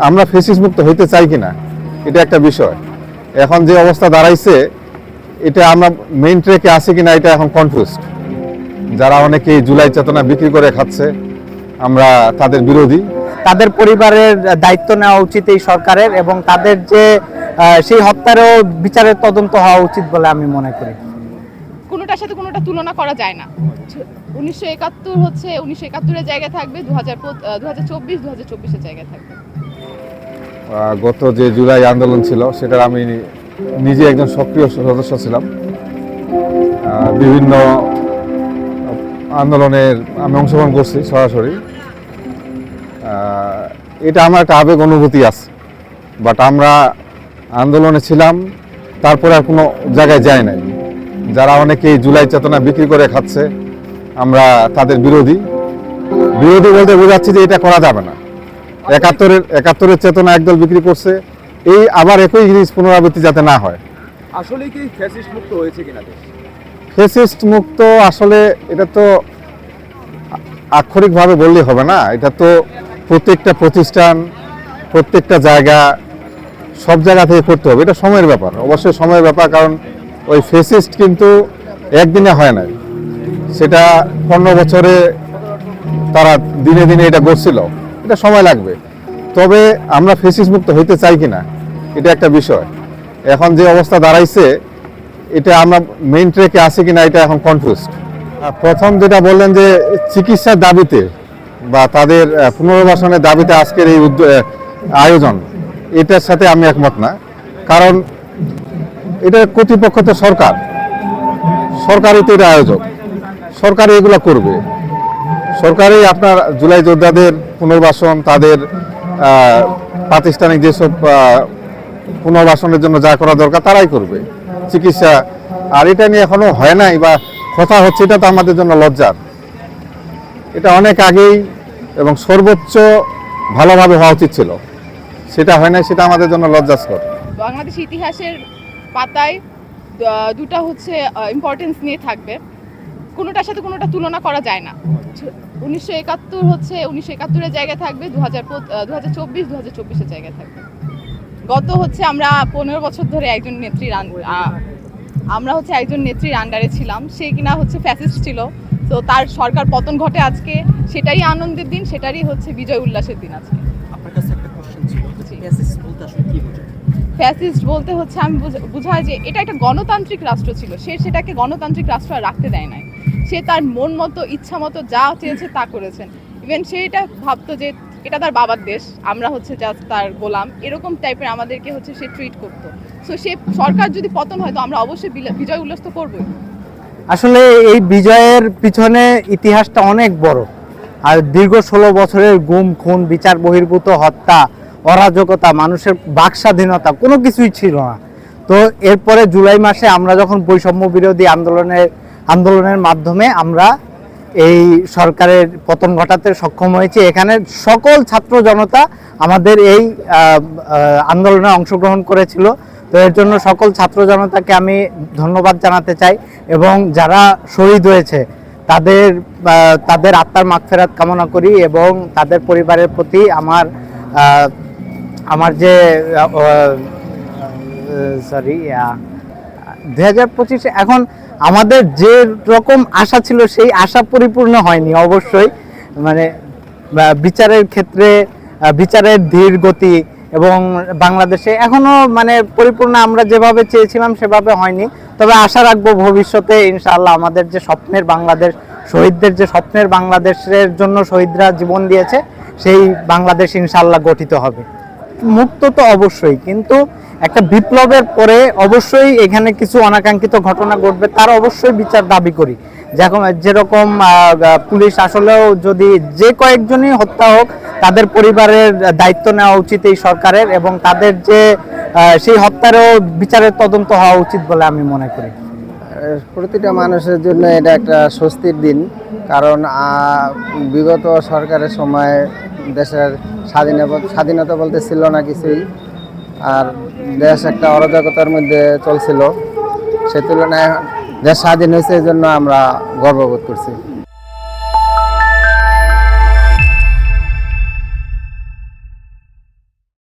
আমরা ফেসিস মুক্ত হইতে চাই কিনা এটা একটা বিষয়। এখন যে অবস্থা দাঁড়াইছে এটা আমরা মেইন ট্র্যাকে আছি কিনা এটা এখন কনফিউজড। যারা অনেকেই জুলাই চেতনা বিক্রি করে খাচ্ছে আমরা তাদের বিরোধী। তাদের পরিবারের দায়িত্ব নেওয়া উচিত এই সরকারের, এবং তাদের যে সেই হত্যারও বিচারের তদন্ত হওয়া উচিত বলে আমি মনে করি। কোনোটার সাথে কোনোটা তুলনা করা যায় না। 1971 হচ্ছে 1971-এর জায়গায় থাকবে, 2024 2024-এর জায়গায় থাকবে। গত যে জুলাই আন্দোলন ছিল সেটার আমি নিজে একজন সক্রিয় সদস্য ছিলাম। বিভিন্ন আন্দোলনের আমি অংশগ্রহণ করছি সরাসরি। এটা আমার একটা আবেগ অনুভূতি আছে, বাট আমরা আন্দোলনে ছিলাম, তারপরে আর কোনো জায়গায় যায় নাই। যারা অনেকেই জুলাই চেতনা বিক্রি করে খাচ্ছে আমরা তাদের বিরোধী বলতে বোঝাচ্ছি যে এটা করা যাবে না। 71-এর চেতনা একদল বিক্রি করছে, এই আবার একই জিনিস পুনরাবৃত্তি যাতে না হয়। আসলে কি ফ্যাসিস্ট মুক্ত হয়েছে কিনা দেশ? ফ্যাসিস্ট মুক্ত আসলে এটা তো আক্ষরিকভাবে বললেই হবে না। এটা তো প্রত্যেকটা প্রতিষ্ঠান, প্রত্যেকটা জায়গা, সব জায়গা থেকে করতে হবে। এটা সময়ের ব্যাপার, অবশ্যই সময়ের ব্যাপার। কারণ ওই ফ্যাসিস্ট কিন্তু একদিনে হয় নাই, সেটা 15 বছরে তারা দিনে দিনে এটা গড়ছিল। এটা সময় লাগবে। তবে আমরা ফ্যাসিস্ট মুক্ত হইতে চাই কিনা এটা একটা বিষয়। এখন যে অবস্থা দাঁড়াইছে এটা আমরা মেইন ট্র্যাকে আছি কিনা এটা এখন কনফিউজড। প্রথম যেটা বললেন যে চিকিৎসার দাবিতে বা তাদের পুনর্বাসনের দাবিতে আজকের এই আয়োজন, এটার সাথে আমি একমত না। কারণ এটা কর্তৃপক্ষ তো সরকারই তো এটা আয়োজক, সরকারই এগুলো করবে। সরকারই আপনার জুলাই যোদ্ধাদের পুনর্বাসন, তাদের প্রাতিষ্ঠানিক যেসব পুনর্বাসনের জন্য যা করা দরকার তারাই করবে, চিকিৎসা। আর এটা নিয়ে এখনো হয় নাই বা কথা হচ্ছে, এটা তো আমাদের জন্য লজ্জার। এটা অনেক আগেই এবং সর্বোচ্চ ভালোভাবে হওয়া উচিত ছিল, সেটা হয় নাই, সেটা আমাদের জন্য লজ্জাস্কর। বাংলাদেশ ইতিহাসের পাতায় দুটা হচ্ছে ইম্পর্টেন্স নিয়ে থাকবে, কোনোটার সাথে কোনোটা তুলনা করা যায় না। 1971 হচ্ছে 1971-এর জায়গায় থাকবে, 2024 2024-এর জায়গায় থাকবে। গত হচ্ছে আমরা 15 বছর ধরে একজন নেত্রীর আন্ডারে ছিলাম, সে কিনা হচ্ছে ফ্যাসিস্ট ছিল। তো তার সরকার পতন ঘটে আজকে, সেটারই আনন্দের দিন, সেটারই হচ্ছে বিজয় উল্লাসের দিন আজকে। আপনার কাছে একটা কোশ্চেন ছিল, ফ্যাসিস্ট বলতে আসলে কি বোঝায়? ফ্যাসিস্ট বলতে হচ্ছে আমি বুঝাই যে এটা একটা গণতান্ত্রিক রাষ্ট্র ছিল, সে সেটাকে গণতান্ত্রিক রাষ্ট্র আর রাখতে দেয় নাই। সে তার মন মতো ইচ্ছা মতো যা চেয়েছে তা করেছেন। ইভেন সে এটা ভাবতো যে এটা তার বাবার দেশ, আমরা হচ্ছে জাস্ট তার গোলাম, এরকম টাইপের আমাদেরকে হচ্ছে সে ট্রিট করতো। সো সে সরকার যদি পতন হয় তো আমরা অবশ্যই বিজয় উল্লাস তো করবোই। আসলে এই বিজয়ের পিছনে ইতিহাসটা অনেক বড়, আর দীর্ঘ 16 বছরের গুম খুন, বিচার বহির্ভূত হত্যা, অরাজকতা, মানুষের বাক স্বাধীনতা কোনো কিছুই ছিল না। তো এরপরে জুলাই মাসে আমরা যখন বৈষম্য বিরোধী আন্দোলনের মাধ্যমে আমরা এই সরকারের পতন ঘটাতে সক্ষম হয়েছি। এখানে সকল ছাত্র জনতা আমাদের এই আন্দোলনে অংশগ্রহণ করেছিল। তো এর জন্য সকল ছাত্র জনতাকে আমি ধন্যবাদ জানাতে চাই, এবং যারা শহীদ হয়েছে তাদের আত্মার মাগফিরাত কামনা করি, এবং তাদের পরিবারের প্রতি আমার যে 2025 এখন আমাদের যে রকম আশা ছিল সেই আশা পরিপূর্ণ হয়নি অবশ্যই। মানে বিচারের ক্ষেত্রে বিচারের ধীর গতি এবং বাংলাদেশে এখনো মানে পরিপূর্ণ আমরা যেভাবে চেয়েছিলাম সেভাবে হয়নি। তবে আশা রাখবো ভবিষ্যতে ইনশাআল্লাহ আমাদের যে স্বপ্নের বাংলাদেশ, শহীদদের যে স্বপ্নের বাংলাদেশের জন্য শহীদরা জীবন দিয়েছে, সেই বাংলাদেশ ইনশাআল্লাহ গঠিত হবে। মুক্ত তো অবশ্যই, কিন্তু একটা বিপ্লবের পরে অবশ্যই এখানে কিছু অনাকাঙ্ক্ষিত ঘটনা ঘটবে, তার অবশ্যই বিচার দাবি করি। যেরকম পুলিশ আসলেও যদি যে কয়েকজনই হত্যা হোক, তাদের পরিবারের দায়িত্ব নেওয়া উচিত এই সরকারের, এবং তাদের যে সেই হত্যারও বিচারের তদন্ত হওয়া উচিত বলে আমি মনে করি। প্রতিটা মানুষের জন্য এটা একটা স্বস্তির দিন, কারণ বিগত সরকারের সময় দেশের স্বাধীনতা বলতে ছিল না কিছুই, আর দেশ একটা অরাজকতার মধ্যে চলছিল। সে তুলনায় দেশ স্বাধীন হয়েছে, এই জন্য আমরা গর্ববোধ করছি।